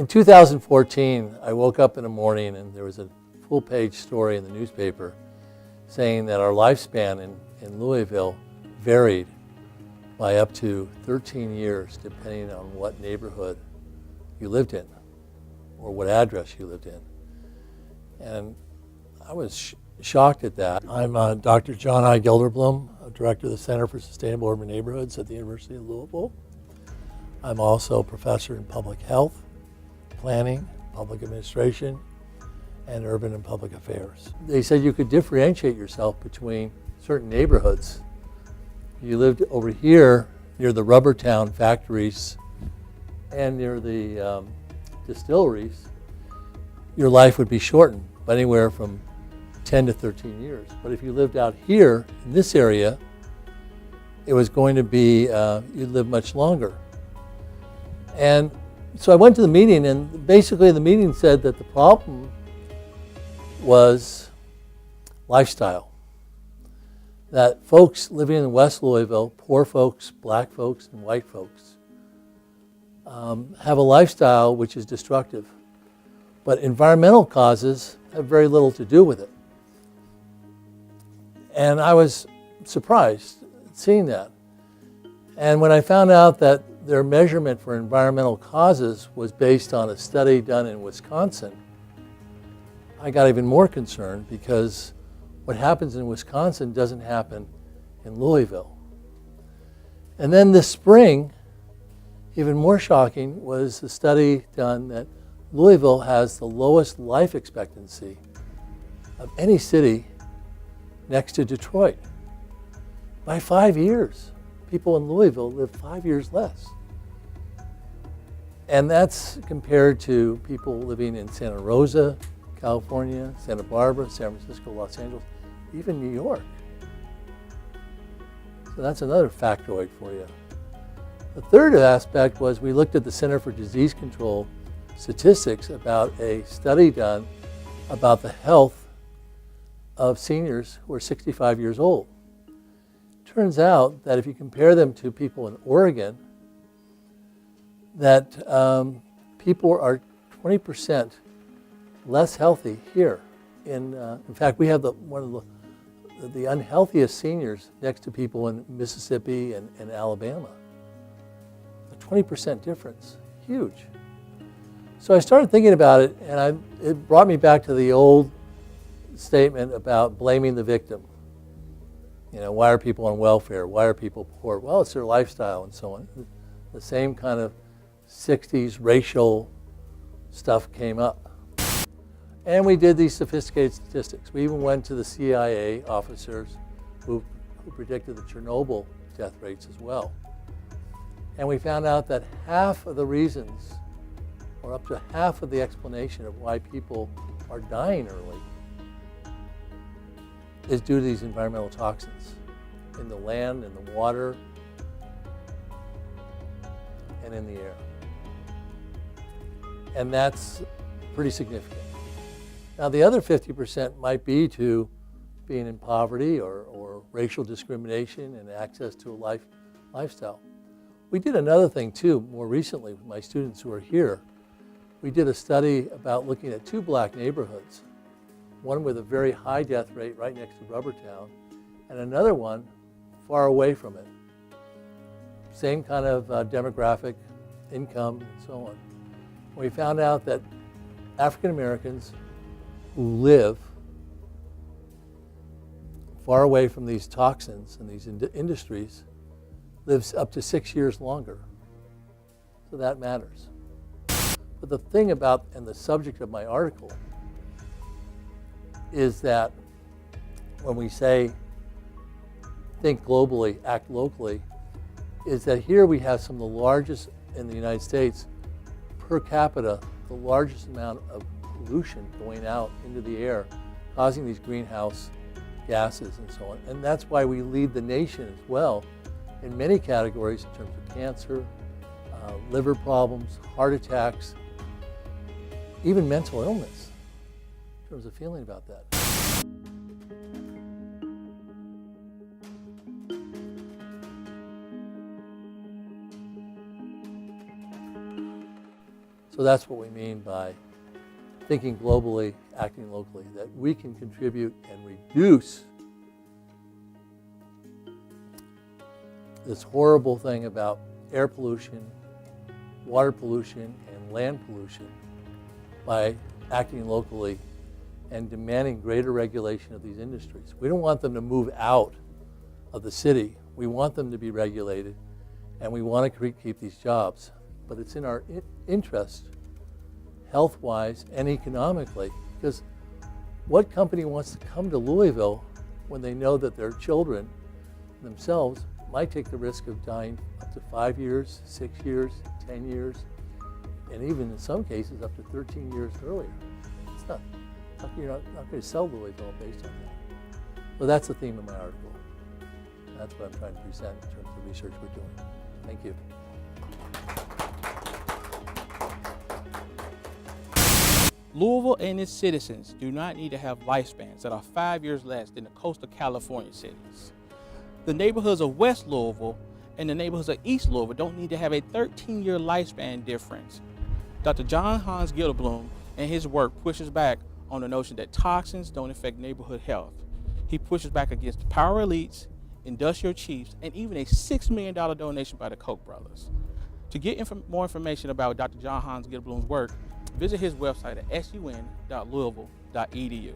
In 2014, I woke up in the morning and there was a full-page story in the newspaper saying that our lifespan in Louisville varied by up to 13 years depending on what neighborhood you lived in or what address you lived in. And I was shocked at that. I'm Dr. John I. Gilderblum, Director of the Center for Sustainable Urban Neighborhoods at the University of Louisville. I'm also a professor in public health, planning, public administration, and urban and public affairs. They said you could differentiate yourself between certain neighborhoods. You lived over here near the rubber town factories and near the distilleries, your life would be shortened by anywhere from 10 to 13 years. But if you lived out here in this area, it was going to be, you'd live much longer. And so I went to the meeting, and basically the meeting said that the problem was lifestyle. That folks living in West Louisville, poor folks, black folks, and white folks, have a lifestyle which is destructive. But environmental causes have very little to do with it. And I was surprised seeing that. And when I found out that their measurement for environmental causes was based on a study done in Wisconsin, I got even more concerned because what happens in Wisconsin doesn't happen in Louisville. And then this spring, even more shocking, was the study done that Louisville has the lowest life expectancy of any city next to Detroit. By 5 years, people in Louisville live 5 years less. And that's compared to people living in Santa Rosa, California, Santa Barbara, San Francisco, Los Angeles, even New York. So that's another factoid for you. The third aspect was we looked at the Center for Disease Control statistics about a study done about the health of seniors who are 65 years old. Turns out that if you compare them to people in Oregon, that people are 20% less healthy here. In fact, we have one of the unhealthiest seniors next to people in Mississippi and Alabama. A 20% difference, huge. So I started thinking about it, and it brought me back to the old statement about blaming the victim. You know, why are people on welfare? Why are people poor? Well, it's their lifestyle and so on. The same kind of 60s racial stuff came up. And we did these sophisticated statistics. We even went to the CIA officers who predicted the Chernobyl death rates as well. And we found out that half of the reasons, or up to half of the explanation of why people are dying early, is due to these environmental toxins in the land, in the water, and in the air. And that's pretty significant. Now the other 50% might be to being in poverty or racial discrimination and access to a lifestyle. We did another thing too, more recently with my students who are here. We did a study about looking at 2 black neighborhoods, one with a very high death rate right next to Rubbertown, and another one far away from it. Same kind of demographic, income, and so on. We found out that African Americans who live far away from these toxins and these industries lives up to 6 years longer. So that matters. But the thing about, and the subject of my article, is that when we say think globally, act locally, is that here we have some of the largest in the United States per capita, the largest amount of pollution going out into the air, causing these greenhouse gases and so on. And that's why we lead the nation as well in many categories in terms of cancer, liver problems, heart attacks, even mental illness, in terms of feeling about that. So that's what we mean by thinking globally, acting locally, that we can contribute and reduce this horrible thing about air pollution, water pollution, and land pollution by acting locally and demanding greater regulation of these industries. We don't want them to move out of the city. We want them to be regulated, and we want to keep these jobs. But it's in our interest, health-wise and economically, because what company wants to come to Louisville when they know that their children themselves might take the risk of dying up to 5 years, 6 years, 10 years, and even in some cases up to 13 years earlier? It's not, you're not going to sell Louisville based on that. So that's the theme of my article. That's what I'm trying to present in terms of the research we're doing. Thank you. Louisville and its citizens do not need to have lifespans that are 5 years less than the coastal California cities. The neighborhoods of West Louisville and the neighborhoods of East Louisville don't need to have a 13-year lifespan difference. Dr. John Hans Gilderblum and his work pushes back on the notion that toxins don't affect neighborhood health. He pushes back against power elites, industrial chiefs, and even a $6 million donation by the Koch brothers. To get more information about Dr. John Hans Gilderblum's work, visit his website at sun.louisville.edu.